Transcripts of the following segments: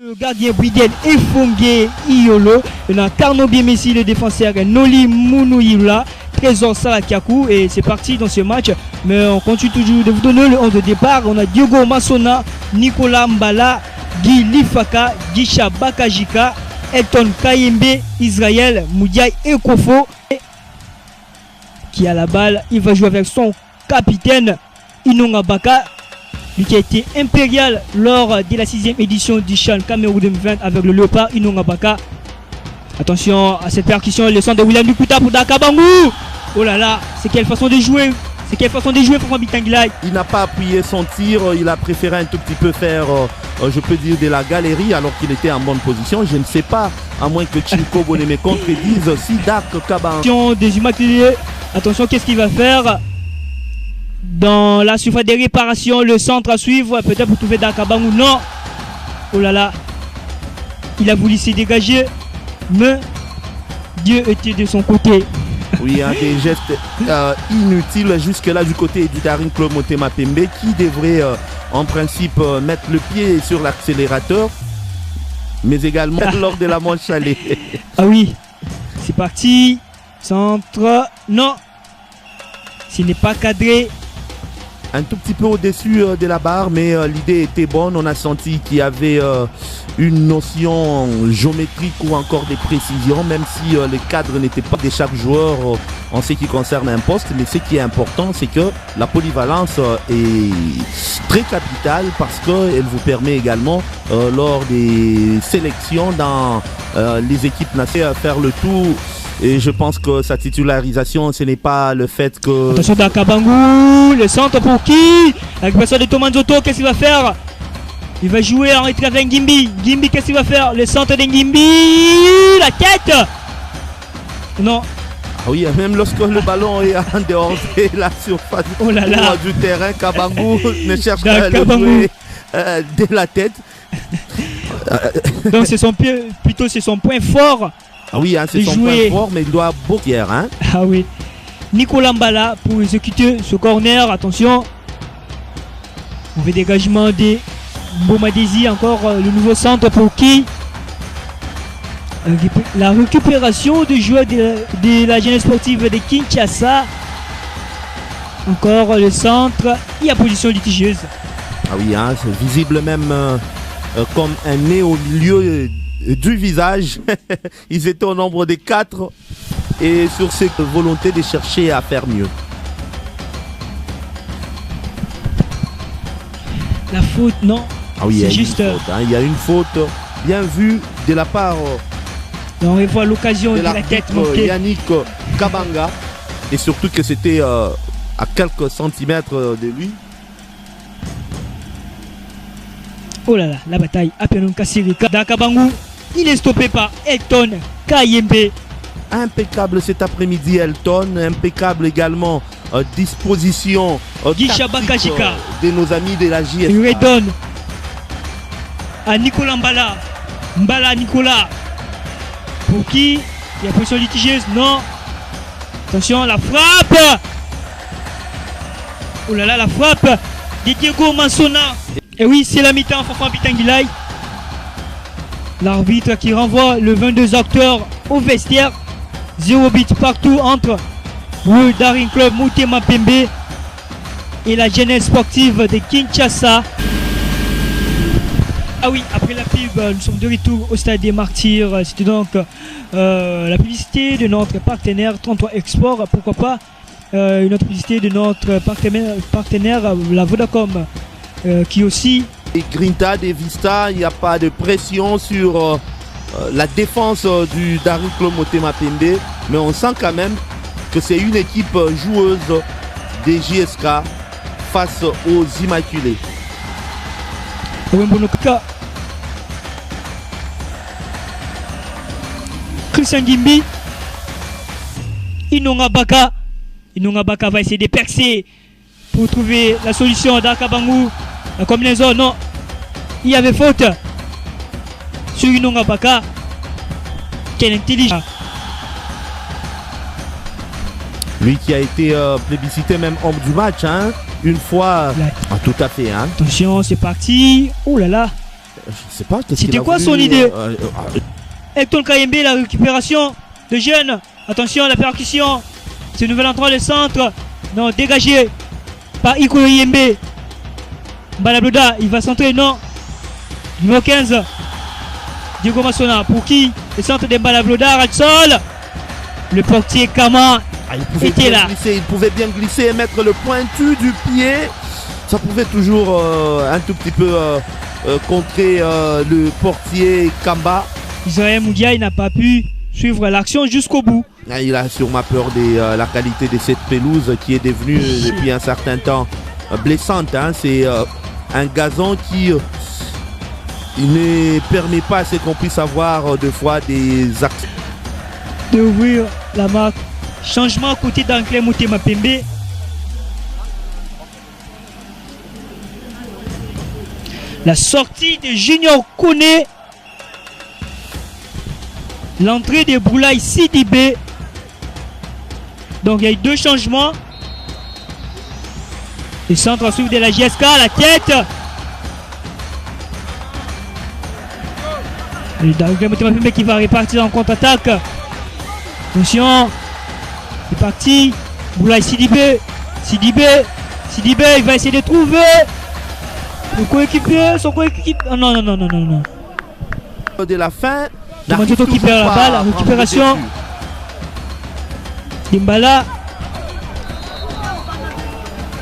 Le gardien Bridel Efongue Iolo, Carno Biemessi, le défenseur Noli Mounouila, Trésor Salakiakou, et c'est parti dans ce match. Mais on continue toujours de vous donner le 11 de départ. On a Diogo Massona, Nicolas Mbala, Guy Lifaka, Gisha Bakajika, Elton Kayembe, Israël Moudiaï Ekofo, qui a la balle. Il va jouer avec son capitaine Inonga Baka, lui qui a été impérial lors de la 6e édition du Chan Cameroun 2020 avec le Léopard Inonga Baka. Attention à cette percussion, le centre de William Lukuta pour Dakabangu. Oh là là, c'est quelle façon de jouer. C'est quelle façon de jouer pour Bitangilai. Il n'a pas appuyé son tir, il a préféré un tout petit peu faire, je peux dire, de la galerie alors qu'il était en bonne position. Je ne sais pas, à moins que Chinko Boneme contredise Sidak Kabangu. Des immaculés. Attention, qu'est-ce qu'il va faire dans la surface des réparations, le centre à suivre, peut-être pour trouver Dakabangu. Non. Oh là là. Il a voulu se dégager, mais Dieu était de son côté. Oui, hein, des gestes inutiles jusque-là du côté du Daring Club Motema Pembe qui devrait en principe mettre le pied sur l'accélérateur, mais également lors de la manche allée. Ah oui, c'est parti. Centre, non. S'il n'est pas cadré. Un tout petit peu au-dessus de la barre, mais l'idée était bonne. On a senti qu'il y avait une notion géométrique ou encore des précisions, même si les cadres n'étaient pas de chaque joueur en ce qui concerne un poste. Mais ce qui est important, c'est que la polyvalence est très capitale parce qu'elle vous permet également, lors des sélections dans les équipes nationales, à faire le tour. Et je pense que sa titularisation, ce n'est pas le fait que... Attention Dakabangu, le centre pour qui? La récupération de Tomanzoto, qu'est-ce qu'il va faire? Il va jouer en retrait avec Ngimbi. Ngimbi, qu'est-ce qu'il va faire? Le centre de Ngimbi, la tête. Non. Ah oui, même lorsque le ballon est en dehors de la surface du terrain, Kabangu ne cherche pas à le jouer de la tête. Donc c'est son pied, plutôt c'est son point fort. Ah oui, hein, c'est son point fort, mais il doit beaucoup hier. Hein. Ah oui. Nicolas Mbala pour exécuter ce corner. Attention. Mauvais dégagement des Bomadesi. Encore le nouveau centre pour qui? La récupération du joueur de la jeunesse sportive de Kinshasa. Encore le centre. Il y a position litigieuse. Ah oui, hein, c'est visible même comme un nez au milieu du visage. Ils étaient au nombre de 4 et sur cette volonté de chercher à faire mieux. La faute, non. Ah oui, c'est juste. Il y a une faute bien vue de la part. On revoit l'occasion de la tête manquée. Yannick Kabanga. Et surtout que c'était à quelques centimètres de lui. Oh là là, la bataille. Apenon Kassirika. Dakabangu. Il est stoppé par Elton Kayembe. Impeccable cet après-midi Elton, impeccable également disposition tactique de nos amis de la JS. Il redonne à Nicolas Mbala. Mbala Nicolas. Pour qui? Il y a position litigieuse? Non. Attention, la frappe. Oh là là, la frappe de Diego Massona. Et oui, c'est la mi-temps, Fafan Bitangilai. L'arbitre qui renvoie le 22 octobre au vestiaire. 0 but partout entre le Daring Club Motema Pembe et la jeunesse sportive de Kinshasa. Ah oui, après la pub, nous sommes de retour au stade des Martyrs. C'était donc la publicité de notre partenaire 33 Export. Pourquoi pas une autre publicité de notre partenaire la Vodacom qui aussi... Et Grinta, des Vista, il n'y a pas de pression sur la défense du Daring Club Motema Pembe, mais on sent quand même que c'est une équipe joueuse des JSK face aux Immaculés. Christian Gimbi, Inonga Baka va essayer de percer pour trouver la solution à Dakabangu. La combinaison, non. Il y avait faute sur Inonga Baka. Quelle intelligence. Lui qui a été plébiscité même homme du match, hein, une fois. Ah, tout à fait. Hein. Attention, c'est parti. Oh là là. Je sais pas. C'était quoi son idée? Hector Kayembe, la récupération de Jeune. Attention, la percussion. Ce nouvel entrant le centre. Non, dégagé par Iko Yembe. Balabloda, il va centrer, non. Numéro 15. Diego Massona. Pour qui? Le centre de Balabloda, Ratsol. Le portier Kama était là. Il pouvait bien glisser et mettre le pointu du pied. Ça pouvait toujours un tout petit peu contrer le portier Kamba. Israël Moudia, il n'a pas pu suivre l'action jusqu'au bout. Il a sûrement peur de la qualité de cette pelouse qui est devenue depuis un certain temps blessante. Hein. C'est un gazon qui ne permet pas à ce qu'on puisse avoir deux fois des actions. D'ouvrir la marque. Changement côté d'Anclé Motema Pembe. La sortie de Junior Kone. L'entrée de Boulaye Sidibé. Donc il y a eu deux changements. Le centre à suivre de la JSK, la tête. Et qui va répartir en contre-attaque. Attention. C'est parti. Boulaye Sidibé. Sidibé, il va essayer de trouver son coéquipier. Oh, non. De la fin. Manjoto qui perd la balle, la récupération. Dimbala.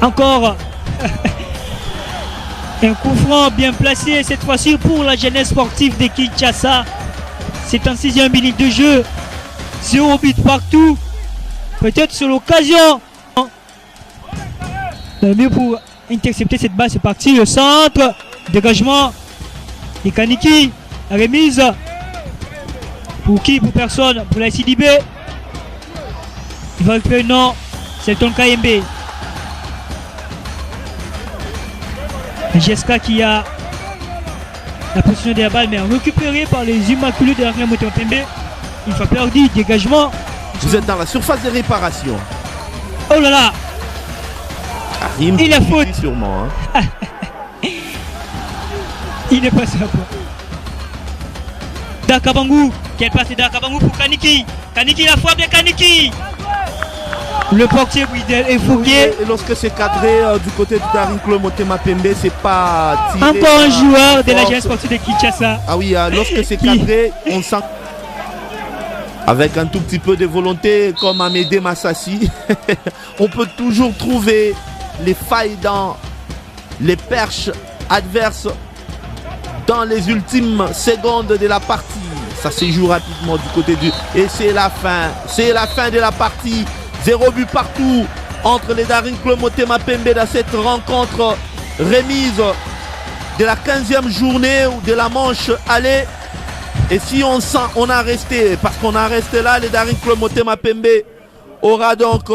Encore un coup franc bien placé cette fois-ci pour la jeunesse sportive de Kinshasa. C'est en 6e minute de jeu. 0 but partout. Peut-être sur l'occasion. Le mieux pour intercepter cette balle, c'est parti. Le centre. Dégagement. Et Kaniki. La remise. Pour qui? Pour personne. Pour la Sidibé. Il va récupérer, non. C'est Ton Kayembe. Jeska qui a la position de la balle, mais récupéré par les Immaculés de la Motema Pembe. Il va perdu. Dégagement. Vous êtes dans la surface de réparation. Oh là là. Il a faute. Sûrement. Hein. Il est passé à quoi? Dakabangu. Quelle passe de Dakabangu pour Kaniki. Kaniki, la frappe de Kaniki. Le portier Bridel est fougué. Et lorsque c'est cadré du côté de Daring Motema Pembe, c'est pas tiré. Encore un joueur de la jeunesse sportive de Kinshasa. Ah oui, lorsque c'est cadré, on sent. Avec un tout petit peu de volonté comme Amédée Massassi, on peut toujours trouver les failles dans les perches adverses dans les ultimes secondes de la partie. Ça se joue rapidement du côté du... Et c'est la fin. C'est la fin de la partie. 0 but partout entre les Daring Motema Pembe dans cette rencontre remise de la 15e journée ou de la manche aller. Et si on a resté, parce qu'on a resté là, les Daring Motema Pembe aura donc